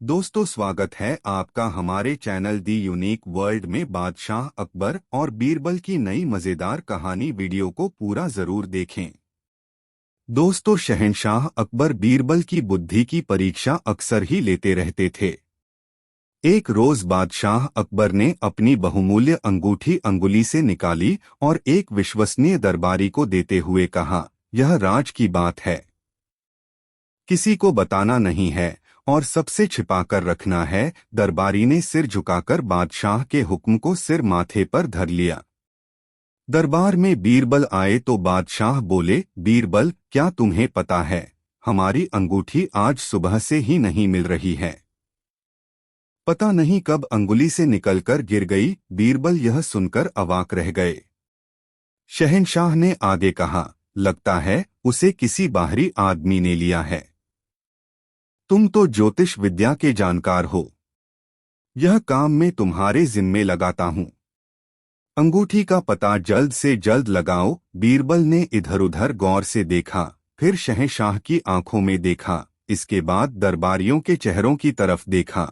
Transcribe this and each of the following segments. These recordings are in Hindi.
दोस्तों, स्वागत है आपका हमारे चैनल दी यूनिक वर्ल्ड में। बादशाह अकबर और बीरबल की नई मजेदार कहानी वीडियो को पूरा जरूर देखें। दोस्तों, शहंशाह अकबर बीरबल की बुद्धि की परीक्षा अक्सर ही लेते रहते थे। एक रोज बादशाह अकबर ने अपनी बहुमूल्य अंगूठी अंगुली से निकाली और एक विश्वसनीय दरबारी को देते हुए कहा, यह राज की बात है, किसी को बताना नहीं है और सबसे छिपाकर रखना है। दरबारी ने सिर झुकाकर बादशाह के हुक्म को सिर माथे पर धर लिया। दरबार में बीरबल आए तो बादशाह बोले, बीरबल, क्या तुम्हें पता है, हमारी अंगूठी आज सुबह से ही नहीं मिल रही है। पता नहीं कब अंगुली से निकलकर गिर गई। बीरबल यह सुनकर अवाक रह गए। शहंशाह ने आगे कहा, लगता है उसे किसी बाहरी आदमी ने लिया है। तुम तो ज्योतिष विद्या के जानकार हो, यह काम मैं तुम्हारे जिम्मे लगाता हूं। अंगूठी का पता जल्द से जल्द लगाओ। बीरबल ने इधर उधर गौर से देखा, फिर शहंशाह की आंखों में देखा, इसके बाद दरबारियों के चेहरों की तरफ देखा।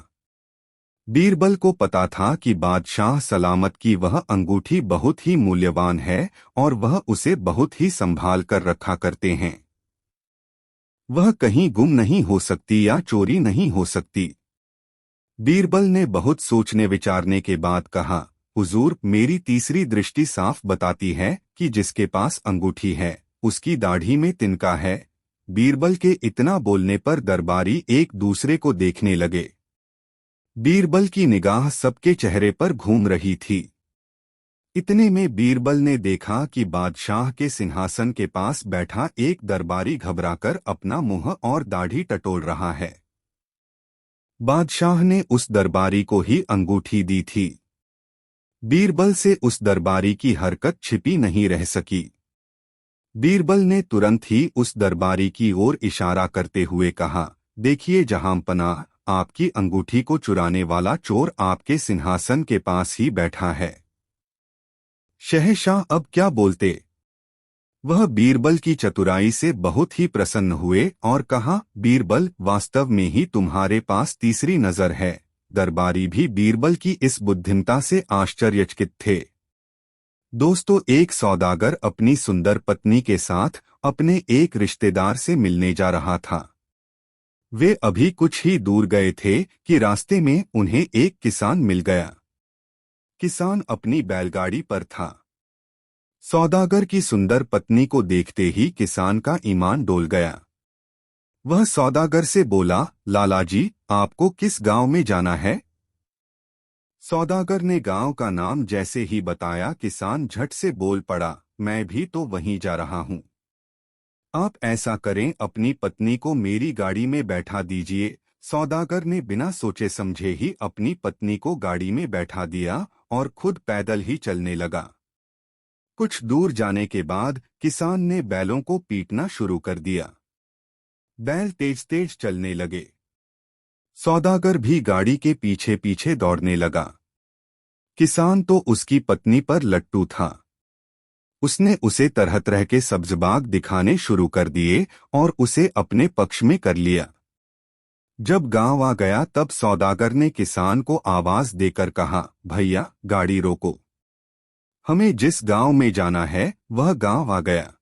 बीरबल को पता था कि बादशाह सलामत की वह अंगूठी बहुत ही मूल्यवान है और वह उसे बहुत ही संभाल कर रखा करते हैं। वह कहीं गुम नहीं हो सकती या चोरी नहीं हो सकती। बीरबल ने बहुत सोचने विचारने के बाद कहा, हुजूर, मेरी तीसरी दृष्टि साफ बताती है कि जिसके पास अंगूठी है उसकी दाढ़ी में तिनका है। बीरबल के इतना बोलने पर दरबारी एक दूसरे को देखने लगे। बीरबल की निगाह सबके चेहरे पर घूम रही थी। इतने में बीरबल ने देखा कि बादशाह के सिंहासन के पास बैठा एक दरबारी घबराकर अपना मुंह और दाढ़ी टटोल रहा है। बादशाह ने उस दरबारी को ही अंगूठी दी थी। बीरबल से उस दरबारी की हरकत छिपी नहीं रह सकी। बीरबल ने तुरंत ही उस दरबारी की ओर इशारा करते हुए कहा, देखिए जहांपनाह, आपकी अंगूठी को चुराने वाला चोर आपके सिंहासन के पास ही बैठा है। शहंशाह अब क्या बोलते। वह बीरबल की चतुराई से बहुत ही प्रसन्न हुए और कहा, बीरबल, वास्तव में ही तुम्हारे पास तीसरी नजर है। दरबारी भी बीरबल की इस बुद्धिमता से आश्चर्यचकित थे। दोस्तों, एक सौदागर अपनी सुंदर पत्नी के साथ अपने एक रिश्तेदार से मिलने जा रहा था। वे अभी कुछ ही दूर गए थे कि रास्ते में उन्हें एक किसान मिल गया। किसान अपनी बैलगाड़ी पर था। सौदागर की सुंदर पत्नी को देखते ही किसान का ईमान डोल गया। वह सौदागर से बोला, लाला जी, आपको किस गांव में जाना है? सौदागर ने गांव का नाम जैसे ही बताया, किसान झट से बोल पड़ा, मैं भी तो वहीं जा रहा हूं। आप ऐसा करें, अपनी पत्नी को मेरी गाड़ी में बैठा दीजिए। सौदागर ने बिना सोचे समझे ही अपनी पत्नी को गाड़ी में बैठा दिया और खुद पैदल ही चलने लगा। कुछ दूर जाने के बाद किसान ने बैलों को पीटना शुरू कर दिया। बैल तेज तेज चलने लगे। सौदागर भी गाड़ी के पीछे पीछे दौड़ने लगा। किसान तो उसकी पत्नी पर लट्टू था। उसने उसे तरह तरह के सब्जबाग दिखाने शुरू कर दिए और उसे अपने पक्ष में कर लिया। जब गांव आ गया तब सौदागर ने किसान को आवाज देकर कहा, भैया, गाड़ी रोको, हमें जिस गांव में जाना है वह गांव आ गया।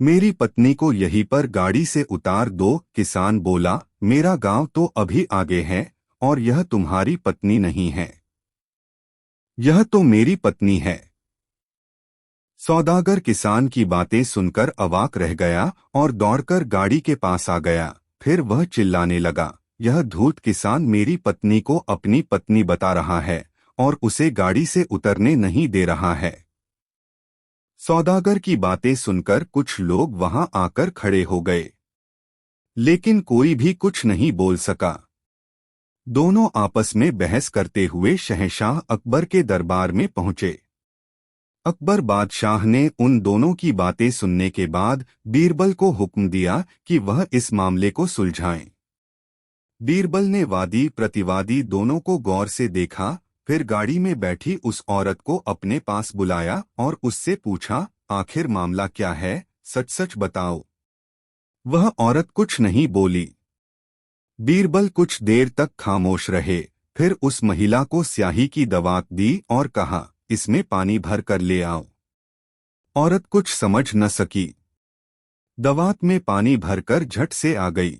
मेरी पत्नी को यहीं पर गाड़ी से उतार दो। किसान बोला, मेरा गांव तो अभी आगे है और यह तुम्हारी पत्नी नहीं है, यह तो मेरी पत्नी है। सौदागर किसान की बातें सुनकर अवाक रह गया और दौड़कर गाड़ी के पास आ गया। फिर वह चिल्लाने लगा, यह धूर्त किसान मेरी पत्नी को अपनी पत्नी बता रहा है और उसे गाड़ी से उतरने नहीं दे रहा है। सौदागर की बातें सुनकर कुछ लोग वहां आकर खड़े हो गए, लेकिन कोई भी कुछ नहीं बोल सका। दोनों आपस में बहस करते हुए शहंशाह अकबर के दरबार में पहुंचे। अकबर बादशाह ने उन दोनों की बातें सुनने के बाद बीरबल को हुक्म दिया कि वह इस मामले को सुलझाएं। बीरबल ने वादी प्रतिवादी दोनों को गौर से देखा, फिर गाड़ी में बैठी उस औरत को अपने पास बुलाया और उससे पूछा, आखिर मामला क्या है, सच सच बताओ। वह औरत कुछ नहीं बोली। बीरबल कुछ देर तक खामोश रहे, फिर उस महिला को स्याही की दवात दी और कहा, इसमें पानी भर कर ले आओ। औरत कुछ समझ न सकी। दवात में पानी भरकर झट से आ गई।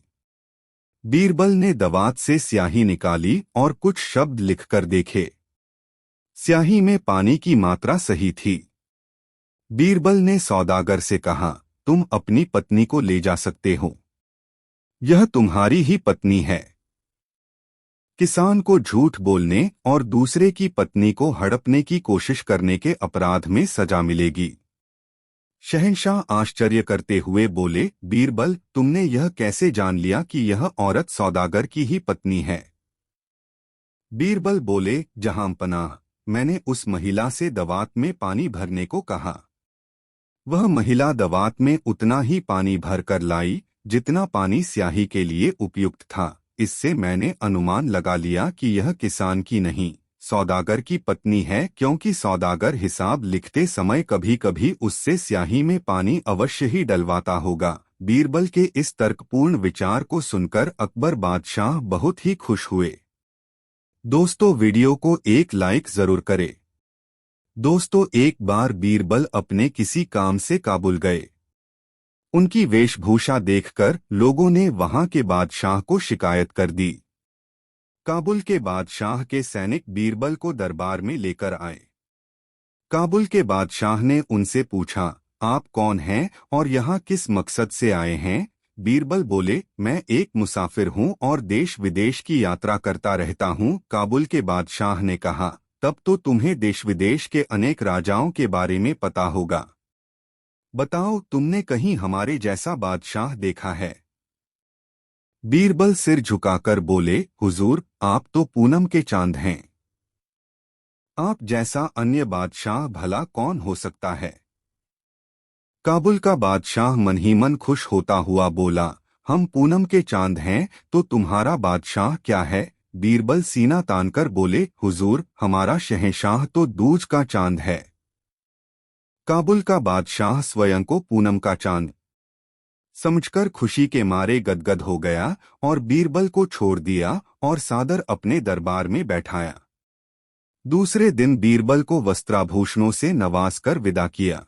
बीरबल ने दवात से स्याही निकाली और कुछ शब्द लिखकर देखे। स्याही में पानी की मात्रा सही थी। बीरबल ने सौदागर से कहा, तुम अपनी पत्नी को ले जा सकते हो। यह तुम्हारी ही पत्नी है। किसान को झूठ बोलने और दूसरे की पत्नी को हड़पने की कोशिश करने के अपराध में सजा मिलेगी। शहंशाह आश्चर्य करते हुए बोले, बीरबल, तुमने यह कैसे जान लिया कि यह औरत सौदागर की ही पत्नी है? बीरबल बोले, जहांपनाह, मैंने उस महिला से दवात में पानी भरने को कहा। वह महिला दवात में उतना ही पानी भरकर लाई जितना पानी स्याही के लिए उपयुक्त था। इससे मैंने अनुमान लगा लिया कि यह किसान की नहीं, सौदागर की पत्नी है, क्योंकि सौदागर हिसाब लिखते समय कभी कभी उससे स्याही में पानी अवश्य ही डलवाता होगा। बीरबल के इस तर्कपूर्ण विचार को सुनकर अकबर बादशाह बहुत ही खुश हुए। दोस्तों, वीडियो को एक लाइक जरूर करें। दोस्तों, एक बार बीरबल अपने किसी काम से काबुल गए। उनकी वेशभूषा देखकर लोगों ने वहां के बादशाह को शिकायत कर दी। काबुल के बादशाह के सैनिक बीरबल को दरबार में लेकर आए। काबुल के बादशाह ने उनसे पूछा, आप कौन हैं और यहाँ किस मकसद से आए हैं? बीरबल बोले, मैं एक मुसाफिर हूँ और देश विदेश की यात्रा करता रहता हूँ। काबुल के बादशाह ने कहा, तब तो तुम्हें देश विदेश के अनेक राजाओं के बारे में पता होगा। बताओ, तुमने कहीं हमारे जैसा बादशाह देखा है? बीरबल सिर झुकाकर बोले, हुजूर, आप तो पूनम के चांद हैं। आप जैसा अन्य बादशाह भला कौन हो सकता है? काबुल का बादशाह मन ही मन खुश होता हुआ बोला, हम पूनम के चांद हैं तो तुम्हारा बादशाह क्या है? बीरबल सीना तानकर बोले, हुजूर, हमारा शहंशाह तो दूज का चांद है। काबुल का बादशाह स्वयं को पूनम का चांद समझकर खुशी के मारे गदगद हो गया और बीरबल को छोड़ दिया और सादर अपने दरबार में बैठाया। दूसरे दिन बीरबल को वस्त्राभूषणों से नवाज कर विदा किया।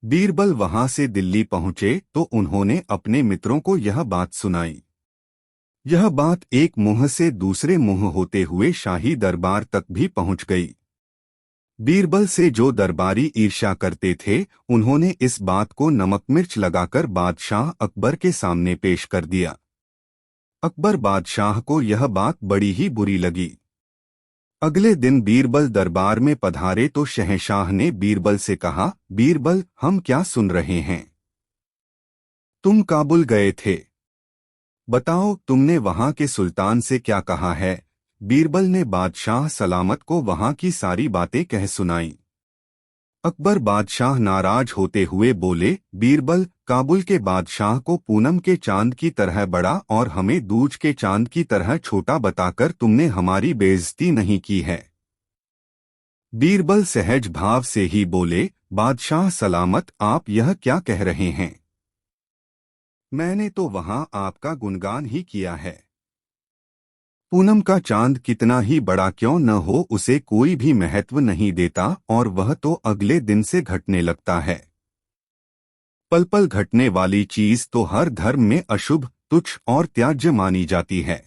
बीरबल वहां से दिल्ली पहुंचे तो उन्होंने अपने मित्रों को यह बात सुनाई। यह बात एक मुंह से दूसरे मुंह होते हुए शाही दरबार तक भी पहुंच गई। बीरबल से जो दरबारी ईर्ष्या करते थे, उन्होंने इस बात को नमक मिर्च लगाकर बादशाह अकबर के सामने पेश कर दिया। अकबर बादशाह को यह बात बड़ी ही बुरी लगी। अगले दिन बीरबल दरबार में पधारे तो शहंशाह ने बीरबल से कहा, बीरबल, हम क्या सुन रहे हैं? तुम काबुल गए थे। बताओ, तुमने वहां के सुल्तान से क्या कहा है? बीरबल ने बादशाह सलामत को वहां की सारी बातें कह सुनाई। अकबर बादशाह नाराज होते हुए बोले, बीरबल, काबुल के बादशाह को पूनम के चांद की तरह बड़ा और हमें दूज के चांद की तरह छोटा बताकर तुमने हमारी बेइज्जती नहीं की है। बीरबल सहज भाव से ही बोले, बादशाह सलामत, आप यह क्या कह रहे हैं? मैंने तो वहां आपका गुणगान ही किया है। पूनम का चांद कितना ही बड़ा क्यों न हो, उसे कोई भी महत्व नहीं देता और वह तो अगले दिन से घटने लगता है। पल पल घटने वाली चीज तो हर धर्म में अशुभ, तुच्छ और त्याज्य मानी जाती है।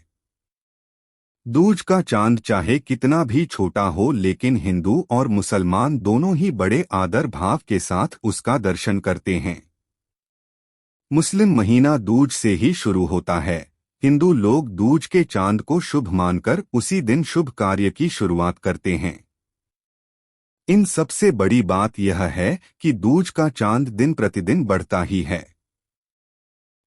दूज का चांद चाहे कितना भी छोटा हो, लेकिन हिंदू और मुसलमान दोनों ही बड़े आदर भाव के साथ उसका दर्शन करते हैं। मुस्लिम महीना दूज से ही शुरू होता है। हिंदू लोग दूज के चांद को शुभ मानकर उसी दिन शुभ कार्य की शुरुआत करते हैं। इन सबसे बड़ी बात यह है कि दूज का चांद दिन प्रतिदिन बढ़ता ही है।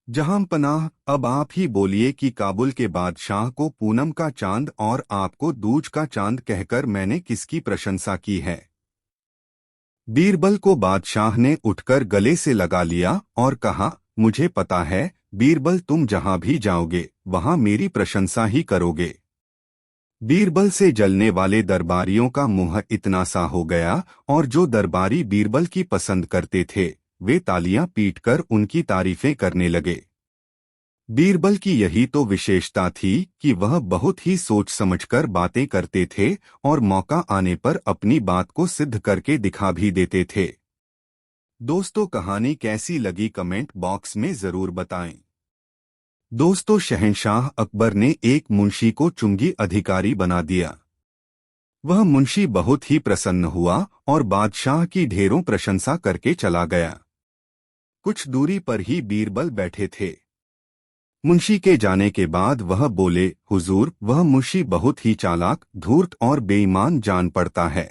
जहांपनाह, अब आप ही बोलिए कि काबुल के बादशाह को पूनम का चांद और आपको दूज का चांद कहकर मैंने किसकी प्रशंसा की है? बीरबल को बादशाह ने उठकर गले से लगा लिया और कहा, मुझे पता है बीरबल, तुम जहां भी जाओगे वहां मेरी प्रशंसा ही करोगे। बीरबल से जलने वाले दरबारियों का मुंह इतना सा हो गया और जो दरबारी बीरबल की पसंद करते थे वे तालियां पीटकर उनकी तारीफें करने लगे। बीरबल की यही तो विशेषता थी कि वह बहुत ही सोच समझकर बातें करते थे और मौका आने पर अपनी बात को सिद्ध करके दिखा भी देते थे। दोस्तों, कहानी कैसी लगी कमेंट बॉक्स में जरूर बताएं। दोस्तों, शहंशाह अकबर ने एक मुंशी को चुंगी अधिकारी बना दिया। वह मुंशी बहुत ही प्रसन्न हुआ और बादशाह की ढेरों प्रशंसा करके चला गया। कुछ दूरी पर ही बीरबल बैठे थे। मुंशी के जाने के बाद वह बोले, हुजूर, वह मुंशी बहुत ही चालाक, धूर्त और बेईमान जान पड़ता है।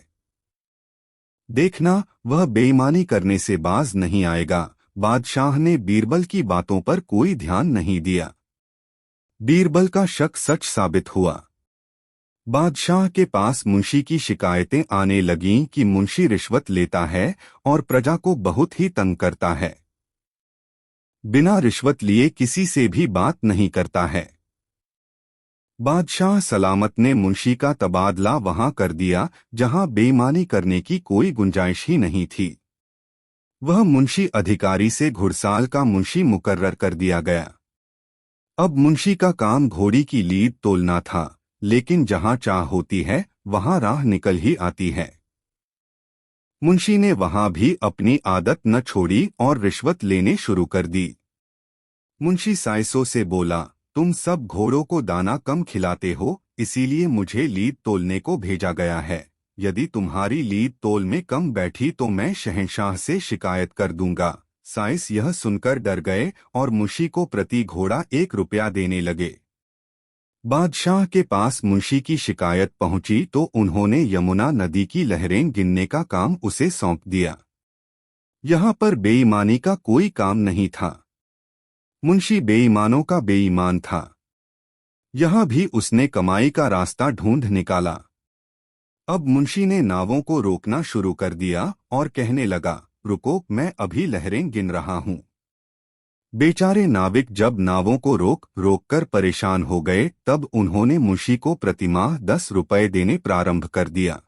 देखना, वह बेईमानी करने से बाज नहीं आएगा। बादशाह ने बीरबल की बातों पर कोई ध्यान नहीं दिया। बीरबल का शक सच साबित हुआ। बादशाह के पास मुंशी की शिकायतें आने लगीं कि मुंशी रिश्वत लेता है और प्रजा को बहुत ही तंग करता है। बिना रिश्वत लिए किसी से भी बात नहीं करता है। बादशाह सलामत ने मुंशी का तबादला वहां कर दिया जहां बेईमानी करने की कोई गुंजाइश ही नहीं थी। वह मुंशी अधिकारी से घुड़साल का मुंशी मुकर्रर कर दिया गया। अब मुंशी का काम घोड़ी की लीद तोलना था, लेकिन जहां चाह होती है वहां राह निकल ही आती है। मुंशी ने वहां भी अपनी आदत न छोड़ी और रिश्वत लेने शुरू कर दी। मुंशी साइसों से बोला, तुम सब घोड़ों को दाना कम खिलाते हो, इसीलिए मुझे लीद तोलने को भेजा गया है। यदि तुम्हारी लीद तोल में कम बैठी तो मैं शहंशाह से शिकायत कर दूंगा। साइस यह सुनकर डर गए और मुंशी को प्रति घोड़ा 1 रुपया देने लगे। बादशाह के पास मुंशी की शिकायत पहुंची तो उन्होंने यमुना नदी की लहरें गिनने का काम उसे सौंप दिया। यहाँ पर बेईमानी का कोई काम नहीं था। मुंशी बेईमानों का बेईमान था। यहाँ भी उसने कमाई का रास्ता ढूंढ निकाला। अब मुंशी ने नावों को रोकना शुरू कर दिया और कहने लगा, रुको, मैं अभी लहरें गिन रहा हूँ। बेचारे नाविक जब नावों को रोक रोक कर परेशान हो गए तब उन्होंने मुंशी को प्रतिमाह 10 रुपए देने प्रारंभ कर दिया।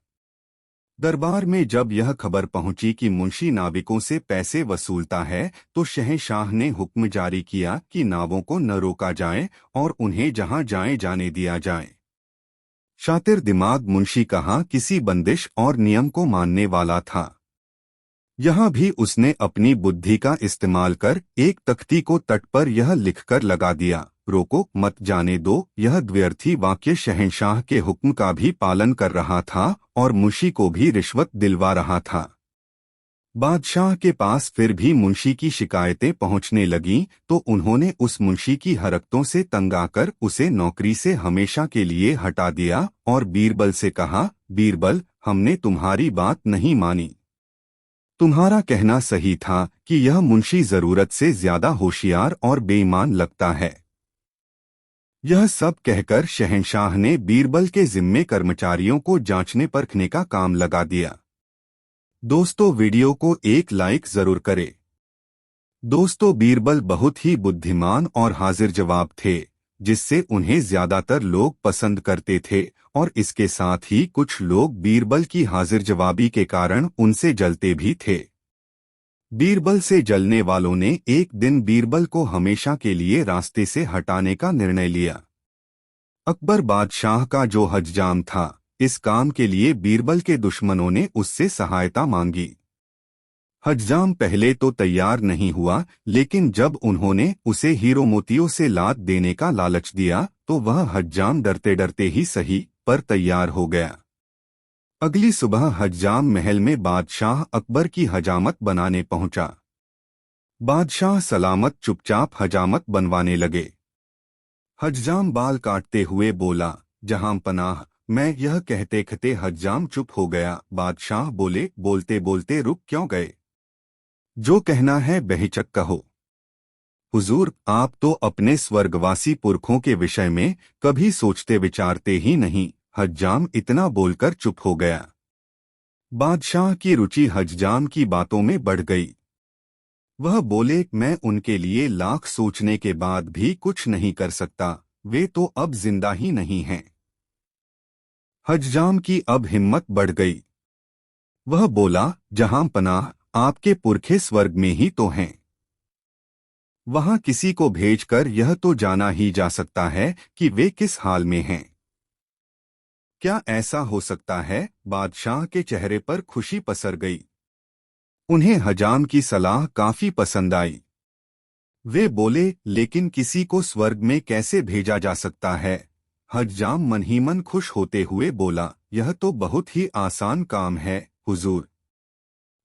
दरबार में जब यह खबर पहुंची कि मुंशी नाविकों से पैसे वसूलता है तो शहंशाह ने हुक्म जारी किया कि नावों को न रोका जाए और उन्हें जहां जाए जाने दिया जाए। शातिर दिमाग मुंशी कहाँ किसी बंदिश और नियम को मानने वाला था। यहाँ भी उसने अपनी बुद्धि का इस्तेमाल कर एक तख्ती को तट पर यह लिखकर लगा दिया, रोको मत जाने दो। यह द्व्यर्थी वाक्य शहंशाह के हुक्म का भी पालन कर रहा था और मुंशी को भी रिश्वत दिलवा रहा था। बादशाह के पास फिर भी मुंशी की शिकायतें पहुंचने लगीं तो उन्होंने उस मुंशी की हरकतों से तंग आकर उसे नौकरी से हमेशा के लिए हटा दिया और बीरबल से कहा, बीरबल, हमने तुम्हारी बात नहीं मानी। तुम्हारा कहना सही था कि यह मुंशी जरूरत से ज्यादा होशियार और बेईमान लगता है। यह सब कहकर शहंशाह ने बीरबल के जिम्मे कर्मचारियों को जांचने परखने का काम लगा दिया। दोस्तों, वीडियो को एक लाइक जरूर करें। दोस्तों, बीरबल बहुत ही बुद्धिमान और हाजिर जवाब थे, जिससे उन्हें ज्यादातर लोग पसंद करते थे और इसके साथ ही कुछ लोग बीरबल की हाजिर जवाबी के कारण उनसे जलते भी थे। बीरबल से जलने वालों ने एक दिन बीरबल को हमेशा के लिए रास्ते से हटाने का निर्णय लिया। अकबर बादशाह का जो हज्जाम था, इस काम के लिए बीरबल के दुश्मनों ने उससे सहायता मांगी। हज्जाम पहले तो तैयार नहीं हुआ, लेकिन जब उन्होंने उसे हीरो मोतियों से लाद देने का लालच दिया तो वह हज्जाम डरते डरते ही सही पर तैयार हो गया। अगली सुबह हज्जाम महल में बादशाह अकबर की हजामत बनाने पहुंचा। बादशाह सलामत चुपचाप हजामत बनवाने लगे। हज्जाम बाल काटते हुए बोला, जहां पनाह, मैं यह कहते कहते हज्जाम चुप हो गया। बादशाह बोले, बोलते बोलते रुक क्यों गए? जो कहना है बेहिचक कहो। हुजूर, आप तो अपने स्वर्गवासी पुरखों के विषय में कभी सोचते विचारते ही नहीं। हज्जाम इतना बोलकर चुप हो गया। बादशाह की रुचि हज्जाम की बातों में बढ़ गई। वह बोले, मैं उनके लिए लाख सोचने के बाद भी कुछ नहीं कर सकता, वे तो अब जिंदा ही नहीं हैं। हज्जाम की अब हिम्मत बढ़ गई। वह बोला, जहां पनाह, आपके पुरखे स्वर्ग में ही तो हैं। वहां किसी को भेजकर यह तो जाना ही जा सकता है कि वे किस हाल में हैं। क्या ऐसा हो सकता है? बादशाह के चेहरे पर खुशी पसर गई। उन्हें हजाम की सलाह काफी पसंद आई। वे बोले, लेकिन किसी को स्वर्ग में कैसे भेजा जा सकता है? हज्जाम मन ही मन खुश होते हुए बोला, यह तो बहुत ही आसान काम है हुजूर।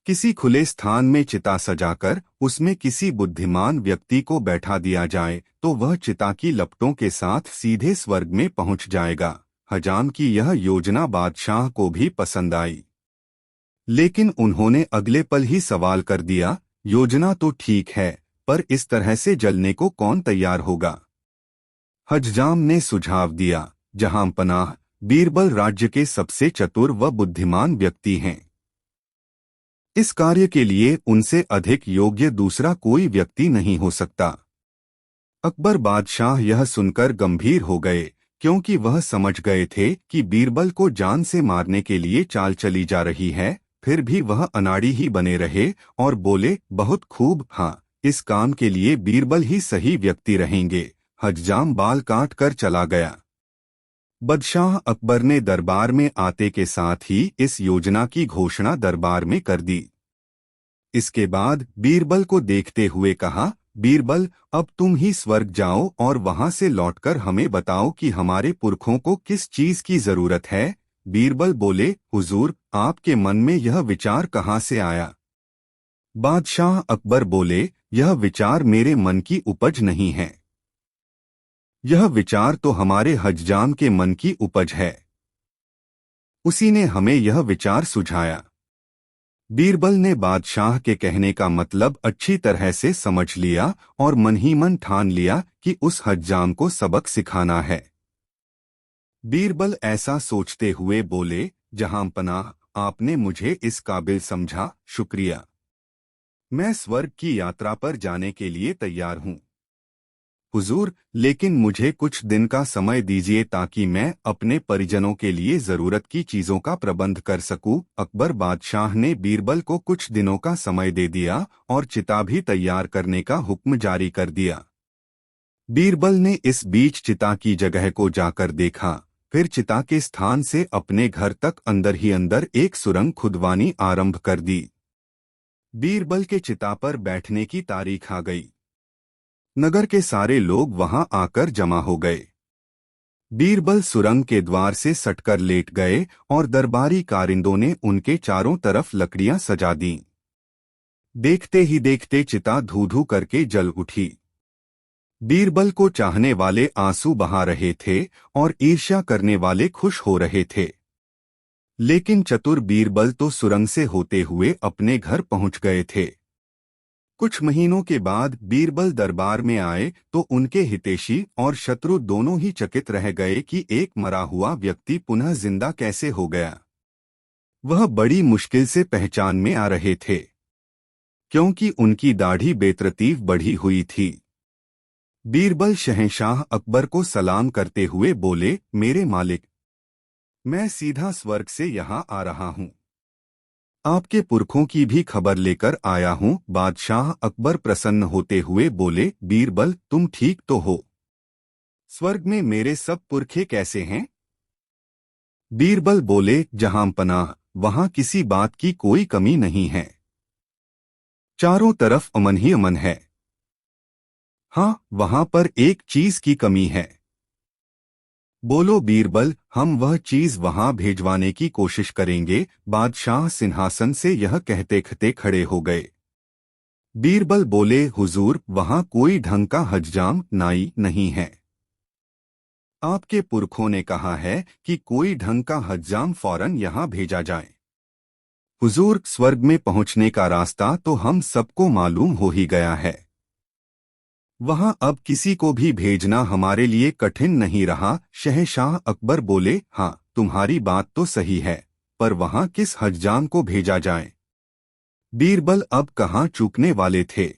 किसी खुले स्थान में चिता सजाकर उसमें किसी बुद्धिमान व्यक्ति को बैठा दिया जाए तो वह चिता की लपटों के साथ सीधे स्वर्ग में पहुंच जाएगा। हजाम की यह योजना बादशाह को भी पसंद आई, लेकिन उन्होंने अगले पल ही सवाल कर दिया, योजना तो ठीक है, पर इस तरह से जलने को कौन तैयार होगा? हज्जाम ने सुझाव दिया, जहां पनाह, बीरबल राज्य के सबसे चतुर व बुद्धिमान व्यक्ति हैं। इस कार्य के लिए उनसे अधिक योग्य दूसरा कोई व्यक्ति नहीं हो सकता। अकबर बादशाह यह सुनकर गंभीर हो गए, क्योंकि वह समझ गए थे कि बीरबल को जान से मारने के लिए चाल चली जा रही है। फिर भी वह अनाड़ी ही बने रहे और बोले, बहुत खूब, हाँ, इस काम के लिए बीरबल ही सही व्यक्ति रहेंगे। हज्जाम बाल काट कर चला गया। बादशाह अकबर ने दरबार में आते के साथ ही इस योजना की घोषणा दरबार में कर दी। इसके बाद बीरबल को देखते हुए कहा, बीरबल, अब तुम ही स्वर्ग जाओ और वहां से लौटकर हमें बताओ कि हमारे पुरखों को किस चीज की जरूरत है। बीरबल बोले, हुजूर, आपके मन में यह विचार कहाँ से आया? बादशाह अकबर बोले, यह विचार मेरे मन की उपज नहीं है। यह विचार तो हमारे हज्जाम के मन की उपज है। उसी ने हमें यह विचार सुझाया। बीरबल ने बादशाह के कहने का मतलब अच्छी तरह से समझ लिया और मन ही मन ठान लिया कि उस हज्जाम को सबक सिखाना है। बीरबल ऐसा सोचते हुए बोले, जहां पनाह, आपने मुझे इस काबिल समझा, शुक्रिया। मैं स्वर्ग की यात्रा पर जाने के लिए तैयार हूँ हुजूर, लेकिन मुझे कुछ दिन का समय दीजिए ताकि मैं अपने परिजनों के लिए जरूरत की चीजों का प्रबंध कर सकूं। अकबर बादशाह ने बीरबल को कुछ दिनों का समय दे दिया और चिता भी तैयार करने का हुक्म जारी कर दिया। बीरबल ने इस बीच चिता की जगह को जाकर देखा, फिर चिता के स्थान से अपने घर तक अंदर ही अंदर एक सुरंग खुदवानी आरंभ कर दी। बीरबल के चिता पर बैठने की तारीख आ गई। नगर के सारे लोग वहां आकर जमा हो गए। बीरबल सुरंग के द्वार से सटकर लेट गए और दरबारी कारिंदों ने उनके चारों तरफ लकड़ियां सजा दीं। देखते ही देखते चिता धू धू करके जल उठी। बीरबल को चाहने वाले आंसू बहा रहे थे और ईर्ष्या करने वाले खुश हो रहे थे। लेकिन चतुर बीरबल तो सुरंग से होते हुए अपने घर पहुंच गए थे। कुछ महीनों के बाद बीरबल दरबार में आए तो उनके हितैषी और शत्रु दोनों ही चकित रह गए कि एक मरा हुआ व्यक्ति पुनः जिंदा कैसे हो गया। वह बड़ी मुश्किल से पहचान में आ रहे थे, क्योंकि उनकी दाढ़ी बेतरतीब बढ़ी हुई थी। बीरबल शहंशाह अकबर को सलाम करते हुए बोले, मेरे मालिक, मैं सीधा स्वर्ग से यहाँ आ रहा हूँ। आपके पुरखों की भी खबर लेकर आया हूँ। बादशाह अकबर प्रसन्न होते हुए बोले, बीरबल, तुम ठीक तो हो? स्वर्ग में मेरे सब पुरखे कैसे हैं? बीरबल बोले, जहां पनाह, वहां किसी बात की कोई कमी नहीं है। चारों तरफ अमन ही अमन है। हाँ, वहां पर एक चीज की कमी है। बोलो बीरबल, हम वह चीज वहां भेजवाने की कोशिश करेंगे। बादशाह सिंहासन से यह कहते कहते खड़े हो गए। बीरबल बोले, हुजूर, वहां कोई ढंग का हज्जाम नाई नहीं है। आपके पुरखों ने कहा है कि कोई ढंग का हज्जाम फौरन यहाँ भेजा जाए। हुजूर, स्वर्ग में पहुंचने का रास्ता तो हम सबको मालूम हो ही गया है। वहां अब किसी को भी भेजना हमारे लिए कठिन नहीं रहा। शहंशाह अकबर बोले, हाँ, तुम्हारी बात तो सही है, पर वहां किस हज्जाम को भेजा जाए? बीरबल अब कहाँ चूकने वाले थे।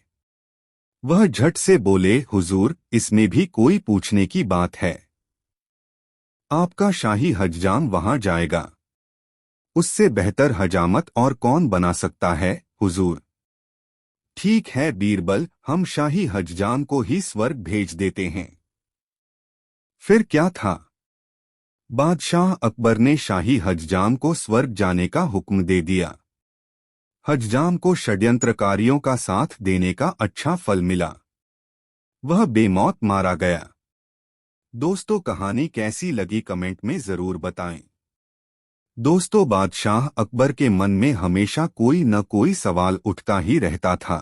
वह झट से बोले, हुजूर, इसमें भी कोई पूछने की बात है। आपका शाही हज्जाम वहां जाएगा। उससे बेहतर हजामत और कौन बना सकता है, हुजूर? ठीक है बीरबल, हम शाही हज्जाम को ही स्वर्ग भेज देते हैं। फिर क्या था? बादशाह अकबर ने शाही हज्जाम को स्वर्ग जाने का हुक्म दे दिया। हज्जाम को षड्यंत्रकारियों का साथ देने का अच्छा फल मिला। वह बेमौत मारा गया। दोस्तों, कहानी कैसी लगी कमेंट में जरूर बताएं। दोस्तों, बादशाह अकबर के मन में हमेशा कोई न कोई सवाल उठता ही रहता था।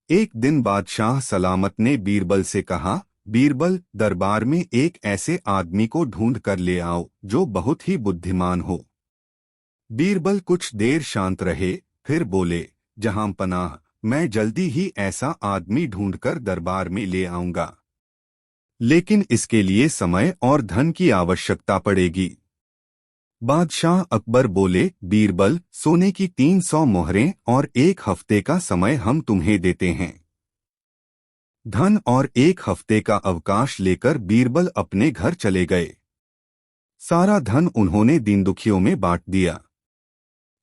एक दिन बादशाह सलामत ने बीरबल से कहा, बीरबल, दरबार में एक ऐसे आदमी को ढूंढ कर ले आओ जो बहुत ही बुद्धिमान हो। बीरबल कुछ देर शांत रहे, फिर बोले, जहां पनाह, मैं जल्दी ही ऐसा आदमी ढूंढकर दरबार में ले आऊंगा, लेकिन इसके लिए समय और धन की आवश्यकता पड़ेगी। बादशाह अकबर बोले, बीरबल, सोने की 300 मोहरें और 1 हफ्ते का समय हम तुम्हें देते हैं। धन और 1 हफ्ते का अवकाश लेकर बीरबल अपने घर चले गए। सारा धन उन्होंने दीन दुखियों में बांट दिया।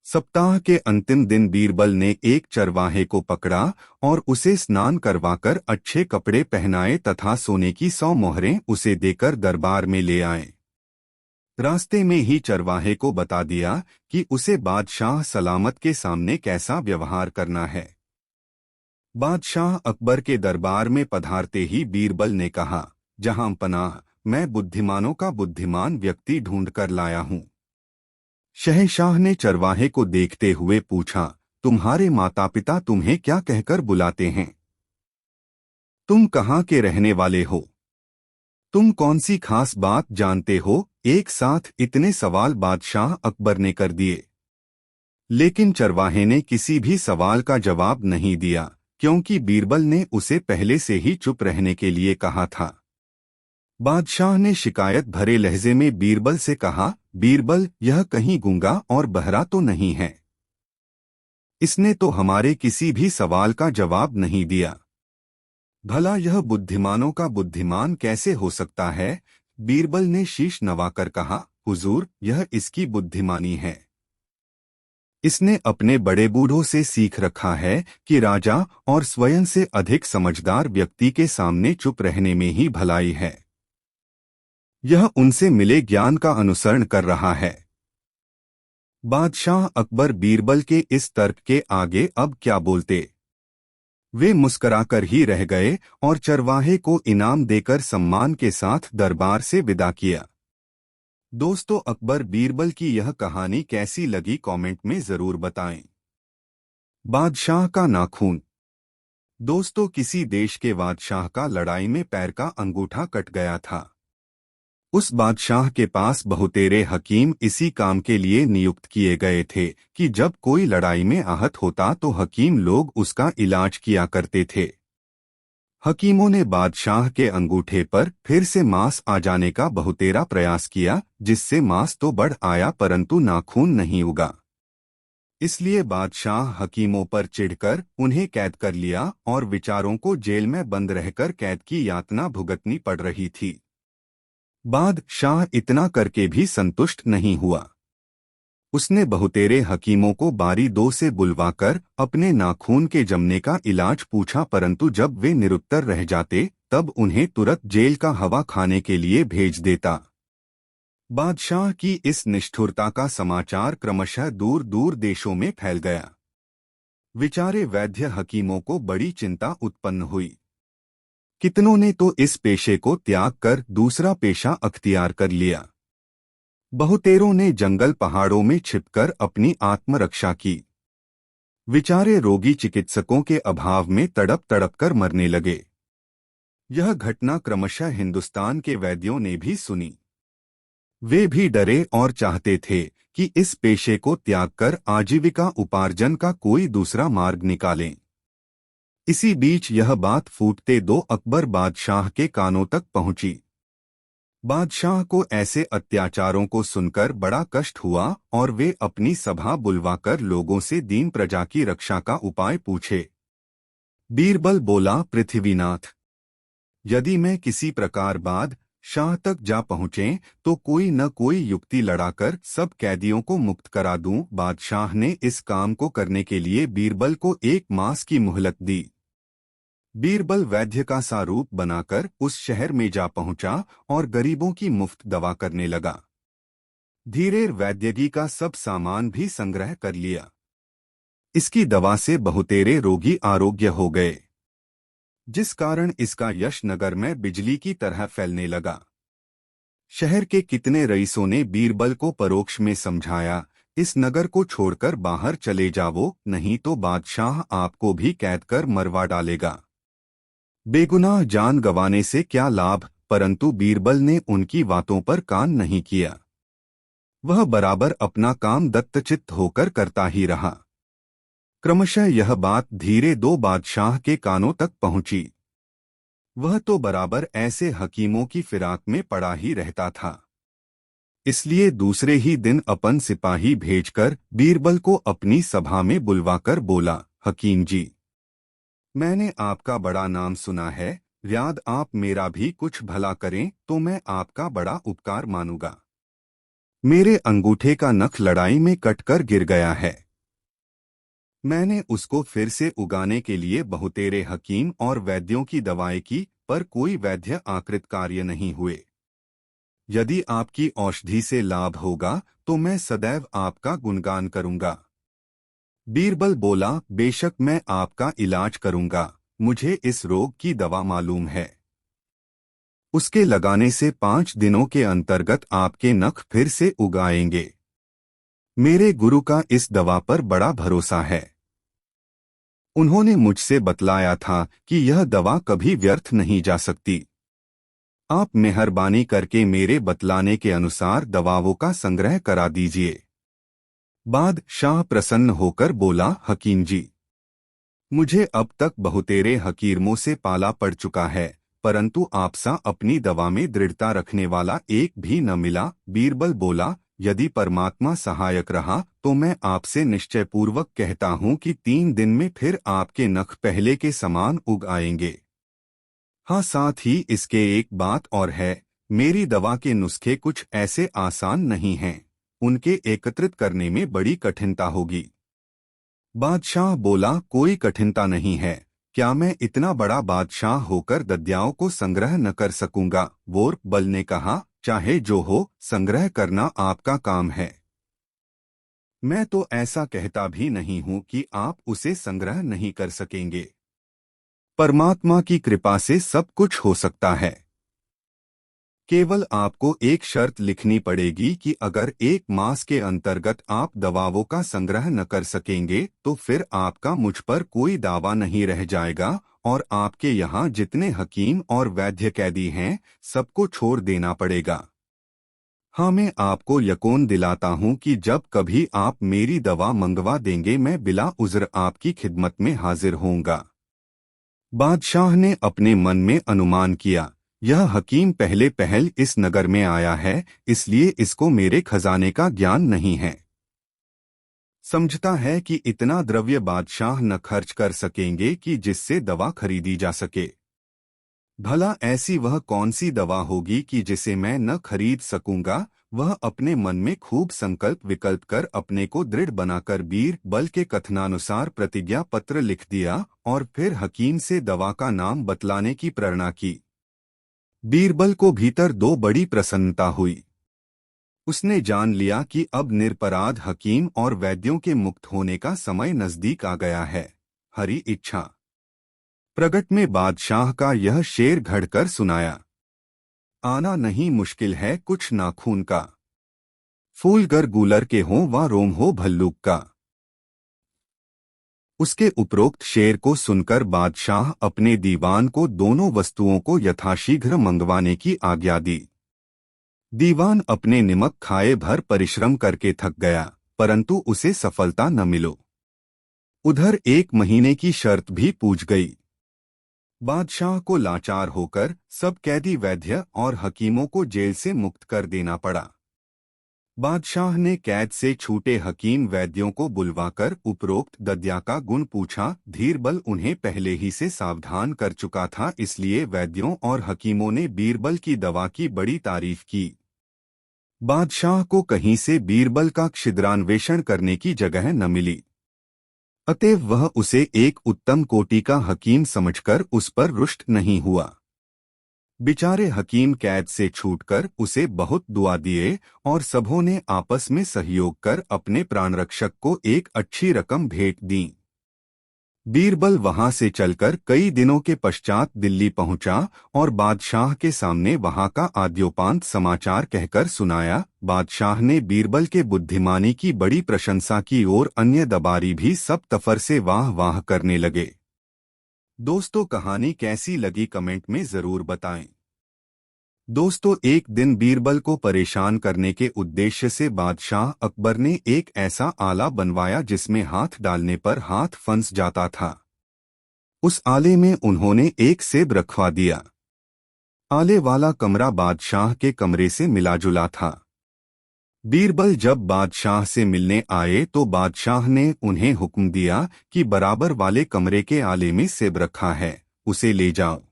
सप्ताह के अंतिम दिन बीरबल ने एक चरवाहे को पकड़ा और उसे स्नान करवाकर अच्छे कपड़े पहनाए तथा सोने की 100 मोहरें उसे देकर दरबार में ले आए। रास्ते में ही चरवाहे को बता दिया कि उसे बादशाह सलामत के सामने कैसा व्यवहार करना है। बादशाह अकबर के दरबार में पधारते ही बीरबल ने कहा, जहां पनाह, मैं बुद्धिमानों का बुद्धिमान व्यक्ति ढूंढकर लाया हूं। शहंशाह ने चरवाहे को देखते हुए पूछा, तुम्हारे माता पिता तुम्हें क्या कहकर बुलाते हैं? तुम कहाँ के रहने वाले हो? तुम कौन सी खास बात जानते हो? एक साथ इतने सवाल बादशाह अकबर ने कर दिए, लेकिन चरवाहे ने किसी भी सवाल का जवाब नहीं दिया, क्योंकि बीरबल ने उसे पहले से ही चुप रहने के लिए कहा था। बादशाह ने शिकायत भरे लहजे में बीरबल से कहा, बीरबल, यह कहीं गूंगा और बहरा तो नहीं है? इसने तो हमारे किसी भी सवाल का जवाब नहीं दिया। भला यह बुद्धिमानों का बुद्धिमान कैसे हो सकता है? बीरबल ने शीश नवाकर कहा, हुजूर, यह इसकी बुद्धिमानी है। इसने अपने बड़े बूढ़ों से सीख रखा है कि राजा और स्वयं से अधिक समझदार व्यक्ति के सामने चुप रहने में ही भलाई है। यह उनसे मिले ज्ञान का अनुसरण कर रहा है। बादशाह अकबर बीरबल के इस तर्क के आगे अब क्या बोलते। वे मुस्कराकर ही रह गए और चरवाहे को इनाम देकर सम्मान के साथ दरबार से विदा किया। दोस्तों, अकबर बीरबल की यह कहानी कैसी लगी कमेंट में जरूर बताएं। बादशाह का नाखून। दोस्तों, किसी देश के बादशाह का लड़ाई में पैर का अंगूठा कट गया था। उस बादशाह के पास बहुतेरे हकीम इसी काम के लिए नियुक्त किए गए थे कि जब कोई लड़ाई में आहत होता तो हकीम लोग उसका इलाज किया करते थे। हकीमों ने बादशाह के अंगूठे पर फिर से मांस आ जाने का बहुतेरा प्रयास किया, जिससे मांस तो बढ़ आया परंतु नाखून नहीं उगा। इसलिए बादशाह हकीमों पर चिढ़कर उन्हें कैद कर लिया और विचारों को जेल में बंद रहकर कैद की यातना भुगतनी पड़ रही थी। बादशाह इतना करके भी संतुष्ट नहीं हुआ। उसने बहुतेरे हकीमों को बारी दो से बुलवाकर अपने नाखून के जमने का इलाज पूछा, परंतु जब वे निरुत्तर रह जाते तब उन्हें तुरंत जेल का हवा खाने के लिए भेज देता। बादशाह की इस निष्ठुरता का समाचार क्रमशः दूर दूर देशों में फैल गया। बेचारे वैद्य हकीमों को बड़ी चिंता उत्पन्न हुई। कितनों ने तो इस पेशे को त्याग कर दूसरा पेशा अख्तियार कर लिया। बहुतेरों ने जंगल पहाड़ों में छिपकर अपनी आत्मरक्षा की। बेचारे रोगी चिकित्सकों के अभाव में तड़प तड़प कर मरने लगे। यह घटना क्रमशः हिंदुस्तान के वैद्यों ने भी सुनी। वे भी डरे और चाहते थे कि इस पेशे को त्याग कर आजीविका उपार्जन का कोई दूसरा मार्ग निकालें। इसी बीच यह बात फूटते दो अकबर बादशाह के कानों तक पहुंची। बादशाह को ऐसे अत्याचारों को सुनकर बड़ा कष्ट हुआ और वे अपनी सभा बुलवाकर लोगों से दीन प्रजा की रक्षा का उपाय पूछे। बीरबल बोला, पृथ्वीनाथ, यदि मैं किसी प्रकार बाध शाह तक जा पहुंचे तो कोई न कोई युक्ति लड़ाकर सब कैदियों को मुक्त करा दूं। बादशाह ने इस काम को करने के लिए बीरबल को 1 मास की मोहलत दी। बीरबल वैद्य का सा रूप बनाकर उस शहर में जा पहुंचा और गरीबों की मुफ्त दवा करने लगा। धीरे वैद्यगी का सब सामान भी संग्रह कर लिया। इसकी दवा से बहुतेरे रोगी आरोग्य हो गए, जिस कारण इसका यश नगर में बिजली की तरह फैलने लगा। शहर के कितने रईसों ने बीरबल को परोक्ष में समझाया, इस नगर को छोड़कर बाहर चले जाओ, नहीं तो बादशाह आपको भी कैद कर मरवा डालेगा। बेगुनाह जान गंवाने से क्या लाभ, परंतु बीरबल ने उनकी बातों पर कान नहीं किया। वह बराबर अपना काम दत्तचित्त होकर करता ही रहा। क्रमशः यह बात धीरे दो बादशाह के कानों तक पहुंची। वह तो बराबर ऐसे हकीमों की फिराक में पड़ा ही रहता था। इसलिए दूसरे ही दिन अपन सिपाही भेजकर बीरबल को अपनी सभा में बुलवाकर बोला, हकीम जी, मैंने आपका बड़ा नाम सुना है, यदि आप मेरा भी कुछ भला करें तो मैं आपका बड़ा उपकार मानूंगा। मेरे अंगूठे का नख लड़ाई में कटकर गिर गया है। मैंने उसको फिर से उगाने के लिए बहुतेरे हकीम और वैद्यों की दवाएं की, पर कोई वैद्य आकृत कार्य नहीं हुए। यदि आपकी औषधि से लाभ होगा तो मैं सदैव आपका गुणगान करूंगा। बीरबल बोला, बेशक मैं आपका इलाज करूंगा, मुझे इस रोग की दवा मालूम है। उसके लगाने से 5 दिनों के अंतर्गत आपके नख फिर से उगाएंगे। मेरे गुरु का इस दवा पर बड़ा भरोसा है। उन्होंने मुझसे बतलाया था कि यह दवा कभी व्यर्थ नहीं जा सकती। आप मेहरबानी करके मेरे बतलाने के अनुसार दवाओं का संग्रह करा दीजिए। बादशाह प्रसन्न होकर बोला, हकीम जी, मुझे अब तक बहुतेरे हकीमों से पाला पड़ चुका है, परंतु आपसा अपनी दवा में दृढ़ता रखने वाला एक भी न मिला। बीरबल बोला, यदि परमात्मा सहायक रहा तो मैं आपसे निश्चयपूर्वक कहता हूं कि 3 दिन में फिर आपके नख पहले के समान उग आएंगे। हाँ, साथ ही इसके एक बात और है, मेरी दवा के नुस्खे कुछ ऐसे आसान नहीं हैं, उनके एकत्रित करने में बड़ी कठिनता होगी। बादशाह बोला, कोई कठिनता नहीं है, क्या मैं इतना बड़ा बादशाह होकर दद्याओं को संग्रह न कर सकूंगा? बीरबल ने कहा, चाहे जो हो, संग्रह करना आपका काम है। मैं तो ऐसा कहता भी नहीं हूं कि आप उसे संग्रह नहीं कर सकेंगे। परमात्मा की कृपा से सब कुछ हो सकता है। केवल आपको एक शर्त लिखनी पड़ेगी कि अगर 1 मास के अंतर्गत आप दवाओं का संग्रह न कर सकेंगे तो फिर आपका मुझ पर कोई दावा नहीं रह जाएगा और आपके यहाँ जितने हकीम और वैद्य कैदी हैं सबको छोड़ देना पड़ेगा। हाँ, मैं आपको यकीन दिलाता हूँ कि जब कभी आप मेरी दवा मंगवा देंगे मैं बिला उज़्र आपकी खिदमत में हाजिर होऊंगा। बादशाह ने अपने मन में अनुमान किया, यह हकीम पहले पहल इस नगर में आया है, इसलिए इसको मेरे खजाने का ज्ञान नहीं है। समझता है कि इतना द्रव्य बादशाह न खर्च कर सकेंगे कि जिससे दवा खरीदी जा सके। भला ऐसी वह कौन सी दवा होगी कि जिसे मैं न खरीद सकूंगा? वह अपने मन में खूब संकल्प विकल्प कर अपने को दृढ़ बनाकर बीरबल के कथनानुसार प्रतिज्ञा पत्र लिख दिया और फिर हकीम से दवा का नाम बतलाने की प्रेरणा की। बीरबल को भीतर दो बड़ी प्रसन्नता हुई। उसने जान लिया कि अब निरपराध हकीम और वैद्यों के मुक्त होने का समय नजदीक आ गया है। हरी इच्छा प्रगट में बादशाह का यह शेर घड़कर सुनाया, आना नहीं मुश्किल है कुछ नाखून का, फूल गर गूलर के हों व रोम हो भल्लूक का। उसके उपरोक्त शेर को सुनकर बादशाह अपने दीवान को दोनों वस्तुओं को यथाशीघ्र मंगवाने की आज्ञा दी। दीवान अपने निमक खाए भर परिश्रम करके थक गया, परंतु उसे सफलता न मिलो। उधर 1 महीने की शर्त भी पूछ गई। बादशाह को लाचार होकर सब कैदी वैद्य और हकीमों को जेल से मुक्त कर देना पड़ा। बादशाह ने कैद से छूटे हकीम वैद्यों को बुलवाकर उपरोक्त दद्या का गुण पूछा। बीरबल उन्हें पहले ही से सावधान कर चुका था, इसलिए वैद्यों और हकीमों ने बीरबल की दवा की बड़ी तारीफ की। बादशाह को कहीं से बीरबल का छिद्रान्वेषण करने की जगह न मिली, अतएव वह उसे एक उत्तम कोटि का हकीम समझकर उस पर रुष्ट नहीं हुआ। बेचारे हकीम कैद से छूटकर उसे बहुत दुआ दिए और सबों ने आपस में सहयोग कर अपने प्राणरक्षक को एक अच्छी रकम भेंट दी। बीरबल वहां से चलकर कई दिनों के पश्चात दिल्ली पहुंचा और बादशाह के सामने वहां का आद्योपांत समाचार कहकर सुनाया। बादशाह ने बीरबल के बुद्धिमानी की बड़ी प्रशंसा की और अन्य दबारी भी सब तफर से वाह वाह करने लगे। दोस्तों, कहानी कैसी लगी कमेंट में जरूर बताएं। दोस्तों, एक दिन बीरबल को परेशान करने के उद्देश्य से बादशाह अकबर ने एक ऐसा आला बनवाया जिसमें हाथ डालने पर हाथ फंस जाता था। उस आले में उन्होंने एक सेब रखवा दिया। आले वाला कमरा बादशाह के कमरे से मिला जुला था। बीरबल जब बादशाह से मिलने आए तो बादशाह ने उन्हें हुक्म दिया कि बराबर वाले कमरे के आले में सेब रखा है, उसे ले जाओ।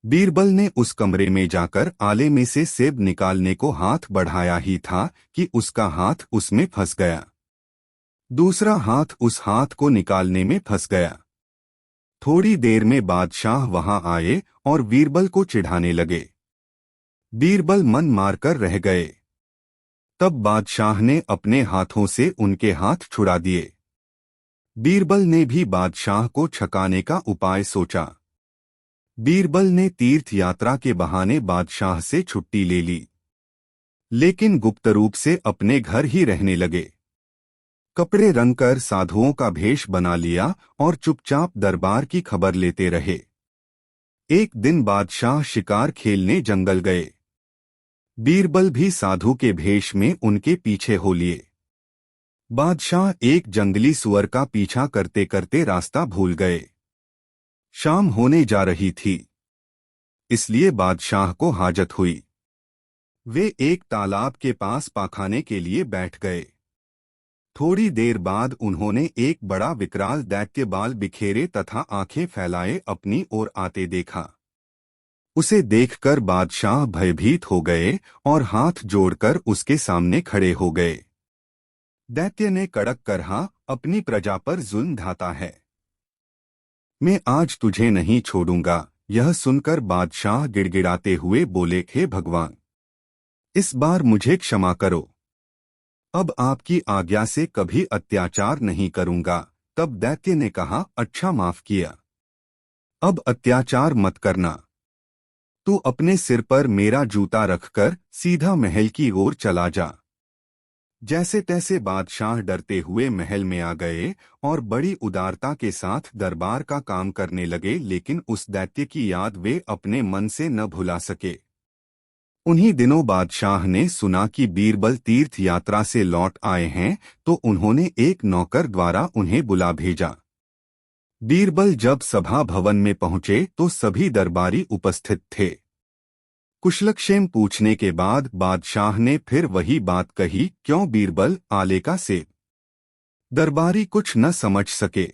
बीरबल ने उस कमरे में जाकर आले में से सेब निकालने को हाथ बढ़ाया ही था कि उसका हाथ उसमें फंस गया। दूसरा हाथ उस हाथ को निकालने में फंस गया। थोड़ी देर में बादशाह वहां आए और बीरबल को चिढ़ाने लगे। बीरबल मन मारकर रह गए। तब बादशाह ने अपने हाथों से उनके हाथ छुड़ा दिए। बीरबल ने भी बादशाह को छकाने का उपाय सोचा। बीरबल ने तीर्थ यात्रा के बहाने बादशाह से छुट्टी ले ली, लेकिन गुप्त रूप से अपने घर ही रहने लगे। कपड़े रंगकर साधुओं का भेष बना लिया और चुपचाप दरबार की खबर लेते रहे। एक दिन बादशाह शिकार खेलने जंगल गए। बीरबल भी साधु के भेष में उनके पीछे हो लिए। बादशाह एक जंगली सुअर का पीछा करते करते रास्ता भूल गए। शाम होने जा रही थी, इसलिए बादशाह को हाजत हुई। वे एक तालाब के पास पाखाने के लिए बैठ गए। थोड़ी देर बाद उन्होंने एक बड़ा विकराल दैत्य बाल बिखेरे तथा आंखें फैलाए अपनी ओर आते देखा। उसे देखकर बादशाह भयभीत हो गए और हाथ जोड़कर उसके सामने खड़े हो गए। दैत्य ने कड़क कहा, अपनी प्रजा पर जुल्म ढाता है, मैं आज तुझे नहीं छोड़ूंगा। यह सुनकर बादशाह गिड़गिड़ाते हुए बोले, हे भगवान, इस बार मुझे क्षमा करो। अब आपकी आज्ञा से कभी अत्याचार नहीं करूंगा। तब दैत्य ने कहा, अच्छा, माफ किया, अब अत्याचार मत करना। तू अपने सिर पर मेरा जूता रखकर सीधा महल की ओर चला जा। जैसे तैसे बादशाह डरते हुए महल में आ गए और बड़ी उदारता के साथ दरबार का काम करने लगे, लेकिन उस दैत्य की याद वे अपने मन से न भुला सके। उन्हीं दिनों बादशाह ने सुना कि बीरबल तीर्थ यात्रा से लौट आए हैं, तो उन्होंने एक नौकर द्वारा उन्हें बुला भेजा। बीरबल जब सभा भवन में पहुंचे तो सभी दरबारी उपस्थित थे। कुशलक्षेम पूछने के बाद बादशाह ने फिर वही बात कही, क्यों बीरबल, आले का सेब? दरबारी कुछ न समझ सके।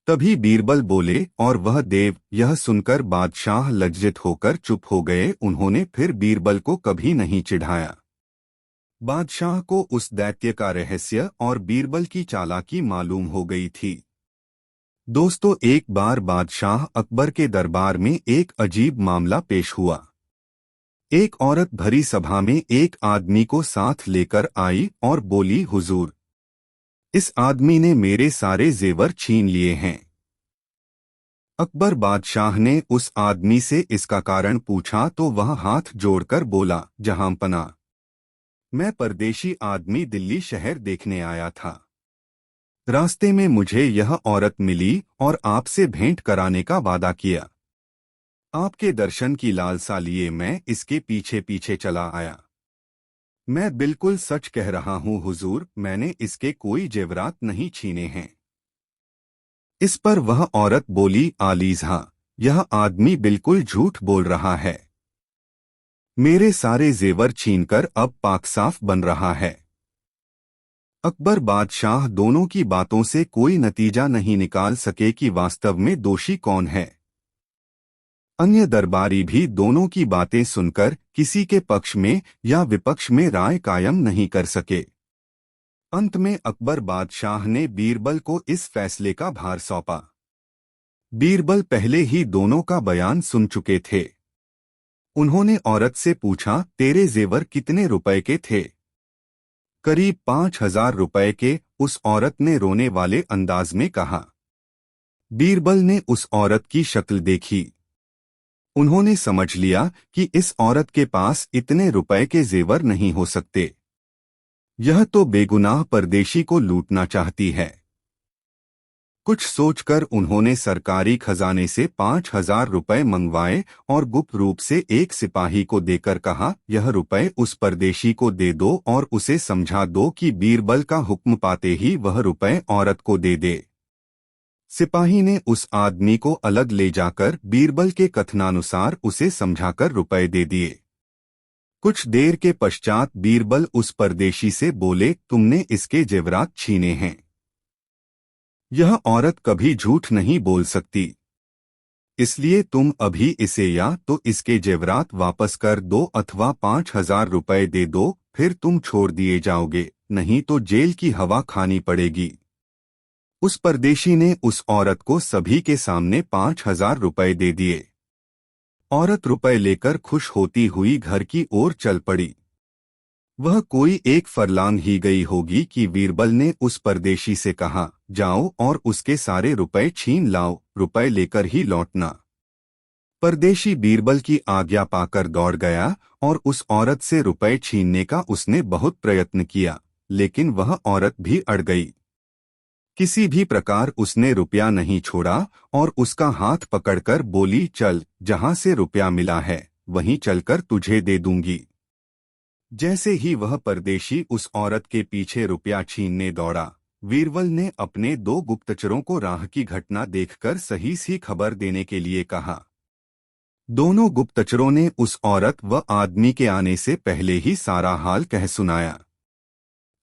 तभी बीरबल बोले, और वह देव। यह सुनकर बादशाह लज्जित होकर चुप हो गए। उन्होंने फिर बीरबल को कभी नहीं चिढ़ाया। बादशाह को उस दैत्य का रहस्य और बीरबल की चालाकी मालूम हो गई थी। दोस्तों, एक बार बादशाह अकबर के दरबार में एक अजीब मामला पेश हुआ। एक औरत भरी सभा में एक आदमी को साथ लेकर आई और बोली, हुजूर, इस आदमी ने मेरे सारे जेवर छीन लिए हैं। अकबर बादशाह ने उस आदमी से इसका कारण पूछा तो वह हाथ जोड़कर बोला, जहांपना, मैं परदेशी आदमी दिल्ली शहर देखने आया था। रास्ते में मुझे यह औरत मिली और आपसे भेंट कराने का वादा किया। आपके दर्शन की लालसा लिए मैं इसके पीछे पीछे चला आया। मैं बिल्कुल सच कह रहा हूँ हुजूर, मैंने इसके कोई जेवरात नहीं छीने हैं। इस पर वह औरत बोली, आलीज़ा, यह आदमी बिल्कुल झूठ बोल रहा है। मेरे सारे जेवर छीनकर अब पाक साफ बन रहा है। अकबर बादशाह दोनों की बातों से कोई नतीजा नहीं निकाल सके कि वास्तव में दोषी कौन है। अन्य दरबारी भी दोनों की बातें सुनकर किसी के पक्ष में या विपक्ष में राय कायम नहीं कर सके। अंत में अकबर बादशाह ने बीरबल को इस फैसले का भार सौंपा। बीरबल पहले ही दोनों का बयान सुन चुके थे। उन्होंने औरत से पूछा, तेरे जेवर कितने रुपए के थे? करीब 5,000 रुपए के, उस औरत ने रोने वाले अंदाज में कहा। बीरबल ने उस औरत की शक्ल देखी। उन्होंने समझ लिया कि इस औरत के पास इतने रुपए के जेवर नहीं हो सकते। यह तो बेगुनाह परदेशी को लूटना चाहती है। कुछ सोचकर उन्होंने सरकारी खजाने से 5,000 रुपए मंगवाए और गुप्त रूप से एक सिपाही को देकर कहा, यह रुपए उस परदेशी को दे दो और उसे समझा दो कि बीरबल का हुक्म पाते ही वह रुपए औरत को दे दे। सिपाही ने उस आदमी को अलग ले जाकर बीरबल के कथनानुसार उसे समझाकर रुपए दे दिए। कुछ देर के पश्चात बीरबल उस परदेशी से बोले, तुमने इसके जेवरात छीने हैं। यह औरत कभी झूठ नहीं बोल सकती, इसलिए तुम अभी इसे या तो इसके जेवरात वापस कर दो अथवा 5,000 रुपए दे दो, फिर तुम छोड़ दिए जाओगे, नहीं तो जेल की हवा खानी पड़ेगी। उस परदेशी ने उस औरत को सभी के सामने 5,000 रुपए दे दिए। औरत रुपए लेकर खुश होती हुई घर की ओर चल पड़ी। वह कोई एक फरलांग ही गई होगी कि बीरबल ने उस परदेशी से कहा, जाओ और उसके सारे रुपए छीन लाओ, रुपए लेकर ही लौटना। परदेशी बीरबल की आज्ञा पाकर दौड़ गया और उस औरत से रुपए छीनने का उसने बहुत प्रयत्न किया, लेकिन वह औरत भी अड़ गई। किसी भी प्रकार उसने रुपया नहीं छोड़ा और उसका हाथ पकड़कर बोली, चल, जहां से रुपया मिला है वहीं चलकर तुझे दे दूंगी। जैसे ही वह परदेशी उस औरत के पीछे रुपया छीनने दौड़ा, बीरबल ने अपने 2 गुप्तचरों को राह की घटना देखकर सही सी खबर देने के लिए कहा। दोनों गुप्तचरों ने उस औरत व आदमी के आने से पहले ही सारा हाल कह सुनाया।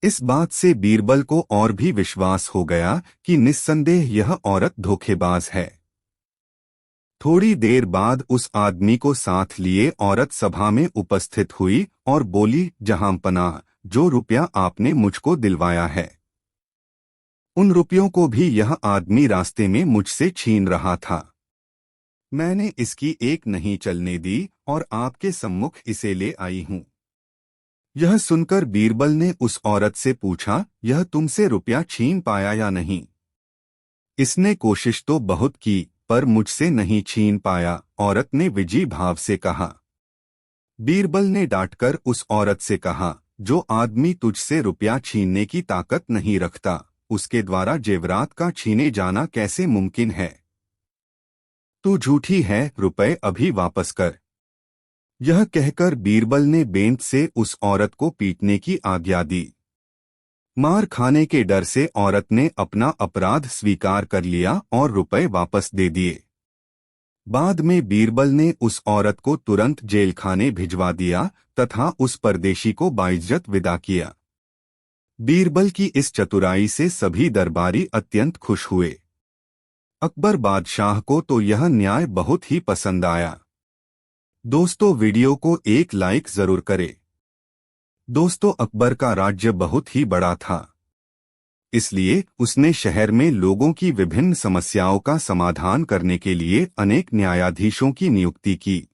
इस बात से बीरबल को और भी विश्वास हो गया कि निस्संदेह यह औरत धोखेबाज है। थोड़ी देर बाद उस आदमी को साथ लिए औरत सभा में उपस्थित हुई और बोली, जहां पनाह, जो रुपया आपने मुझको दिलवाया है, उन रुपयों को भी यह आदमी रास्ते में मुझसे छीन रहा था। मैंने इसकी एक नहीं चलने दी और आपके सम्मुख इसे ले आई हूं। यह सुनकर बीरबल ने उस औरत से पूछा, यह तुमसे रुपया छीन पाया या नहीं? इसने कोशिश तो बहुत की, पर मुझसे नहीं छीन पाया, औरत ने विजी भाव से कहा। बीरबल ने डांटकर उस औरत से कहा, जो आदमी तुझसे रुपया छीनने की ताकत नहीं रखता, उसके द्वारा जेवरात का छीने जाना कैसे मुमकिन है? तू झूठी है, रुपए अभी वापस कर। यह कहकर बीरबल ने बेंत से उस औरत को पीटने की आज्ञा दी। मार खाने के डर से औरत ने अपना अपराध स्वीकार कर लिया और रुपए वापस दे दिए। बाद में बीरबल ने उस औरत को तुरंत जेल खाने भिजवा दिया तथा उस परदेशी को बाइज्जत विदा किया। बीरबल की इस चतुराई से सभी दरबारी अत्यंत खुश हुए। अकबर बादशाह को तो यह न्याय बहुत ही पसंद आया। दोस्तों, वीडियो को एक लाइक जरूर करें। दोस्तों, अकबर का राज्य बहुत ही बड़ा था, इसलिए उसने शहर में लोगों की विभिन्न समस्याओं का समाधान करने के लिए अनेक न्यायाधीशों की नियुक्ति की।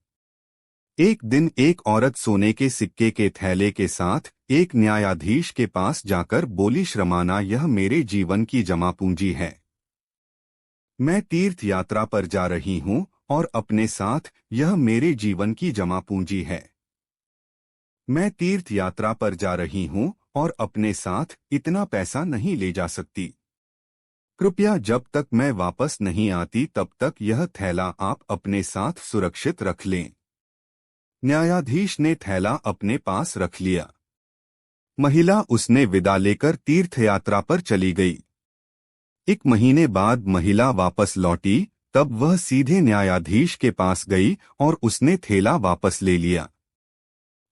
एक दिन एक औरत सोने के सिक्के के थैले के साथ एक न्यायाधीश के पास जाकर बोली, श्रमाना, यह मेरे जीवन की जमा पूंजी है। मैं तीर्थ यात्रा पर जा रही हूँ और अपने साथ यह मेरे जीवन की जमा पूंजी है। मैं तीर्थ यात्रा पर जा रही हूँ और अपने साथ इतना पैसा नहीं ले जा सकती। कृपया जब तक मैं वापस नहीं आती तब तक यह थैला आप अपने साथ सुरक्षित रख लें। न्यायाधीश ने थैला अपने पास रख लिया। महिला उसने विदा लेकर तीर्थ यात्रा पर चली गई। 1 महीने बाद महिला वापस लौटी, तब वह सीधे न्यायाधीश के पास गई और उसने थैला वापस ले लिया।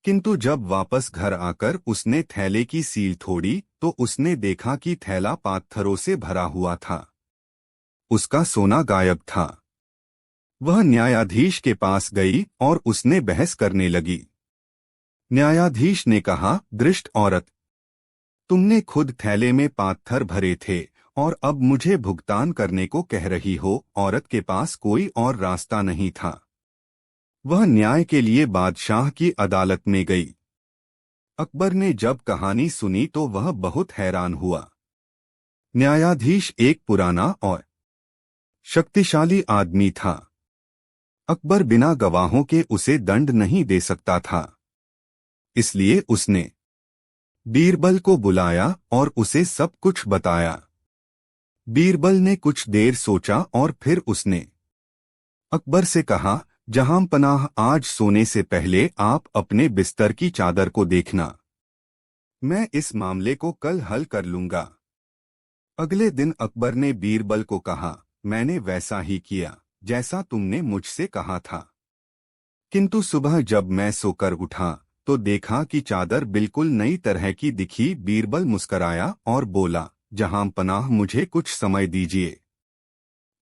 किंतु जब वापस घर आकर उसने थैले की सील तोड़ी तो उसने देखा कि थैला पत्थरों से भरा हुआ था। उसका सोना गायब था। वह न्यायाधीश के पास गई और उसने बहस करने लगी। न्यायाधीश ने कहा, दुष्ट औरत, तुमने खुद थैले में पत्थर भरे थे और अब मुझे भुगतान करने को कह रही हो। औरत के पास कोई और रास्ता नहीं था। वह न्याय के लिए बादशाह की अदालत में गई। अकबर ने जब कहानी सुनी तो वह बहुत हैरान हुआ। न्यायाधीश एक पुराना और शक्तिशाली आदमी था। अकबर बिना गवाहों के उसे दंड नहीं दे सकता था। इसलिए उसने बीरबल को बुलाया और उसे सब कुछ बताया। बीरबल ने कुछ देर सोचा और फिर उसने अकबर से कहा, जहां पनाह, आज सोने से पहले आप अपने बिस्तर की चादर को देखना। मैं इस मामले को कल हल कर लूंगा। अगले दिन अकबर ने बीरबल को कहा, मैंने वैसा ही किया जैसा तुमने मुझसे कहा था। किंतु सुबह जब मैं सोकर उठा तो देखा कि चादर बिल्कुल नई तरह की दिखी। बीरबल मुस्कराया और बोला, जहां पनाह, मुझे कुछ समय दीजिए,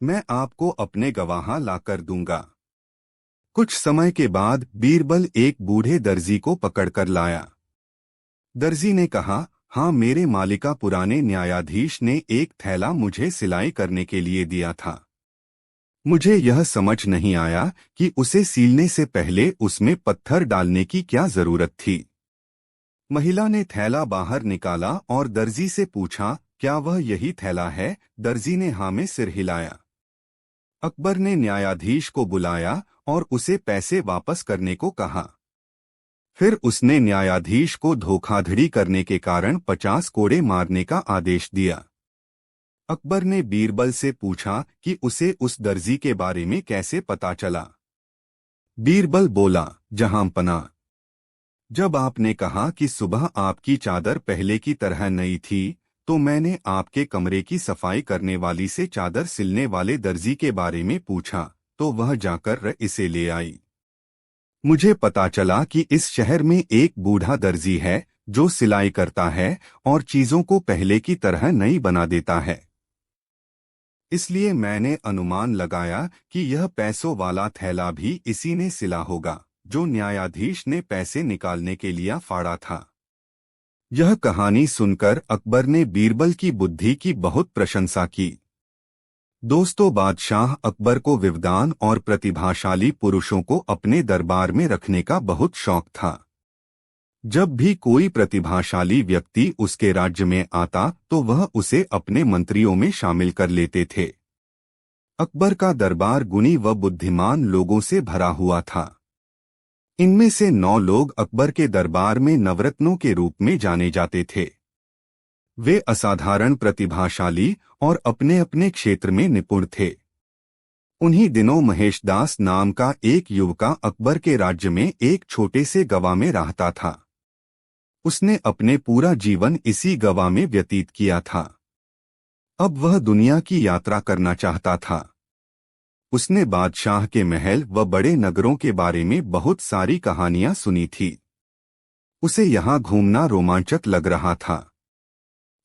मैं आपको अपने गवाह लाकर दूंगा। कुछ समय के बाद बीरबल एक बूढ़े दर्जी को पकड़कर लाया। दर्जी ने कहा, हाँ, मेरे मालिका, पुराने न्यायाधीश ने एक थैला मुझे सिलाई करने के लिए दिया था। मुझे यह समझ नहीं आया कि उसे सीलने से पहले उसमें पत्थर डालने की क्या जरूरत थी। महिला ने थैला बाहर निकाला और दर्जी से पूछा, क्या वह यही थैला है? दर्जी ने हाँ में सिर हिलाया। अकबर ने न्यायाधीश को बुलाया और उसे पैसे वापस करने को कहा। फिर उसने न्यायाधीश को धोखाधड़ी करने के कारण 50 कोड़े मारने का आदेश दिया। अकबर ने बीरबल से पूछा कि उसे उस दर्जी के बारे में कैसे पता चला। बीरबल बोला, जहां पनाह, जब आपने कहा कि सुबह आपकी चादर पहले की तरह नई थी तो मैंने आपके कमरे की सफाई करने वाली से चादर सिलने वाले दर्जी के बारे में पूछा तो वह जाकर इसे ले आई। मुझे पता चला कि इस शहर में एक बूढ़ा दर्जी है जो सिलाई करता है और चीजों को पहले की तरह नई बना देता है। इसलिए मैंने अनुमान लगाया कि यह पैसों वाला थैला भी इसी ने सिला होगा जो न्यायाधीश ने पैसे निकालने के लिए फाड़ा था। यह कहानी सुनकर अकबर ने बीरबल की बुद्धि की बहुत प्रशंसा की। दोस्तों, बादशाह अकबर को विद्वान और प्रतिभाशाली पुरुषों को अपने दरबार में रखने का बहुत शौक था। जब भी कोई प्रतिभाशाली व्यक्ति उसके राज्य में आता तो वह उसे अपने मंत्रियों में शामिल कर लेते थे। अकबर का दरबार गुणी व बुद्धिमान लोगों से भरा हुआ था। इनमें से 9 लोग अकबर के दरबार में नवरत्नों के रूप में जाने जाते थे। वे असाधारण प्रतिभाशाली और अपने अपने क्षेत्र में निपुण थे। उन्हीं दिनों महेशदास नाम का एक युवका अकबर के राज्य में एक छोटे से गवा में रहता था। उसने अपने पूरा जीवन इसी गवा में व्यतीत किया था। अब वह दुनिया की यात्रा करना चाहता था। उसने बादशाह के महल व बड़े नगरों के बारे में बहुत सारी कहानियां सुनी थी। उसे यहाँ घूमना रोमांचक लग रहा था।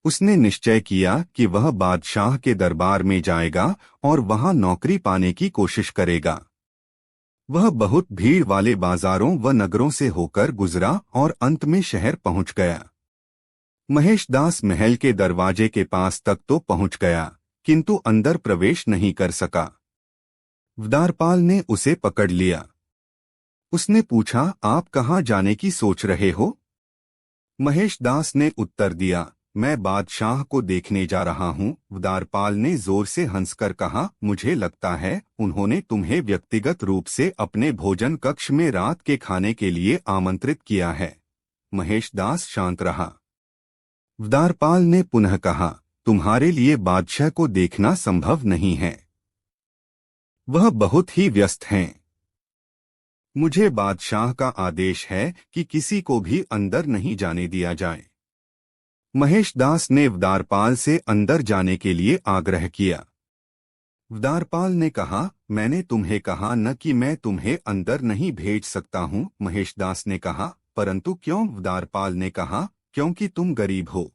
उसने निश्चय किया कि वह बादशाह के दरबार में जाएगा और वहां नौकरी पाने की कोशिश करेगा। वह बहुत भीड़ वाले बाजारों व नगरों से होकर गुजरा और अंत में शहर पहुंच गया। महेशदास महल के दरवाजे के पास तक तो पहुंच गया किंतु अंदर प्रवेश नहीं कर सका। द्वारपाल ने उसे पकड़ लिया। उसने पूछा, आप कहाँ जाने की सोच रहे हो? महेशदास ने उत्तर दिया, मैं बादशाह को देखने जा रहा हूँ। द्वारपाल ने जोर से हंसकर कहा, मुझे लगता है उन्होंने तुम्हें व्यक्तिगत रूप से अपने भोजन कक्ष में रात के खाने के लिए आमंत्रित किया है। महेशदास शांत रहा। द्वारपाल ने पुनः कहा, तुम्हारे लिए बादशाह को देखना संभव नहीं है, वह बहुत ही व्यस्त हैं। मुझे बादशाह का आदेश है कि किसी को भी अंदर नहीं जाने दिया जाए। महेशदास ने द्वारपाल से अंदर जाने के लिए आग्रह किया। द्वारपाल ने कहा, मैंने तुम्हें कहा न कि मैं तुम्हें अंदर नहीं भेज सकता हूँ। महेशदास ने कहा, परंतु क्यों? द्वारपाल ने कहा, क्योंकि तुम गरीब हो।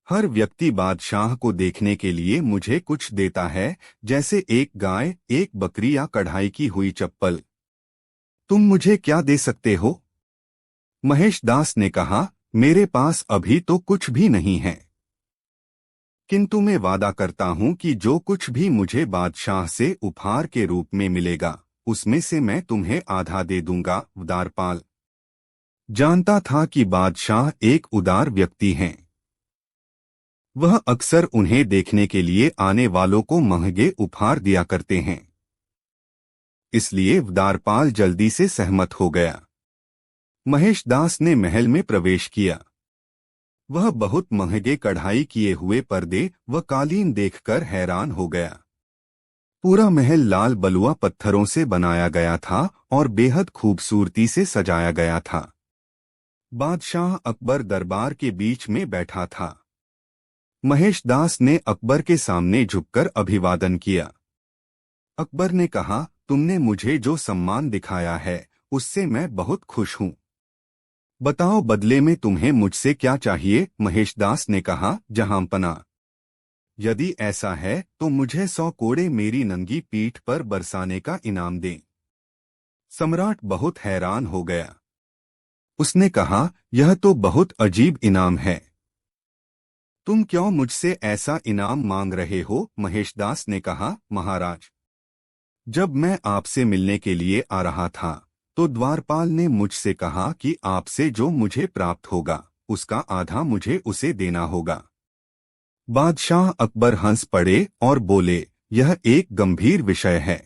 हर व्यक्ति बादशाह को देखने के लिए मुझे कुछ देता है, जैसे एक गाय, एक बकरी या कढ़ाई की हुई चप्पल। तुम मुझे क्या दे सकते हो? महेश दास ने कहा, मेरे पास अभी तो कुछ भी नहीं है, किंतु मैं वादा करता हूं कि जो कुछ भी मुझे बादशाह से उपहार के रूप में मिलेगा, उसमें से मैं तुम्हें आधा दे दूंगा। द्वारपाल जानता था कि बादशाह एक उदार व्यक्ति हैं। वह अक्सर उन्हें देखने के लिए आने वालों को महंगे उपहार दिया करते हैं। इसलिए द्वारपाल जल्दी से सहमत हो गया। महेश दास ने महल में प्रवेश किया। वह बहुत महंगे कढ़ाई किए हुए पर्दे व कालीन देखकर हैरान हो गया। पूरा महल लाल बलुआ पत्थरों से बनाया गया था और बेहद खूबसूरती से सजाया गया था। बादशाह अकबर दरबार के बीच में बैठा था। महेश दास ने अकबर के सामने झुककर अभिवादन किया। अकबर ने कहा, तुमने मुझे जो सम्मान दिखाया है उससे मैं बहुत खुश हूं। बताओ, बदले में तुम्हें मुझसे क्या चाहिए? महेश दास ने कहा, जहांपना, यदि ऐसा है तो मुझे 100 कोड़े मेरी नंगी पीठ पर बरसाने का इनाम दें। सम्राट बहुत हैरान हो गया। उसने कहा, यह तो बहुत अजीब इनाम है। तुम क्यों मुझसे ऐसा इनाम मांग रहे हो? महेश दास ने कहा, महाराज, जब मैं आपसे मिलने के लिए आ रहा था तो द्वारपाल ने मुझसे कहा कि आपसे जो मुझे प्राप्त होगा उसका आधा मुझे उसे देना होगा। बादशाह अकबर हंस पड़े और बोले, यह एक गंभीर विषय है।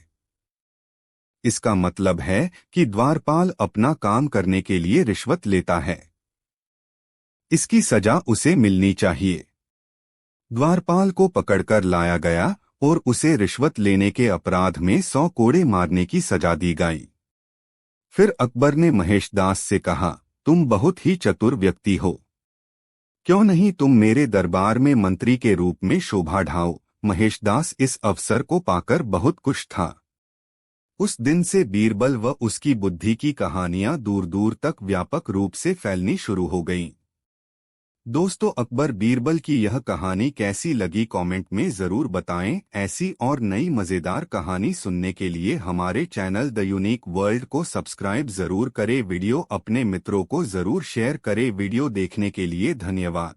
इसका मतलब है कि द्वारपाल अपना काम करने के लिए रिश्वत लेता है। इसकी सजा उसे मिलनी चाहिए। द्वारपाल को पकड़कर लाया गया और उसे रिश्वत लेने के अपराध में 100 कोड़े मारने की सजा दी गई। फिर अकबर ने महेश दास से कहा, तुम बहुत ही चतुर व्यक्ति हो। क्यों नहीं तुम मेरे दरबार में मंत्री के रूप में शोभा ढाओ? महेश दास इस अवसर को पाकर बहुत खुश था। उस दिन से बीरबल व उसकी बुद्धि की कहानियां दूर दूर तक व्यापक रूप से फैलनी शुरू हो गईं। दोस्तों, अकबर बीरबल की यह कहानी कैसी लगी कमेंट में ज़रूर बताएं। ऐसी और नई मज़ेदार कहानी सुनने के लिए हमारे चैनल द यूनिक वर्ल्ड को सब्सक्राइब ज़रूर करें। वीडियो अपने मित्रों को ज़रूर शेयर करें। वीडियो देखने के लिए धन्यवाद।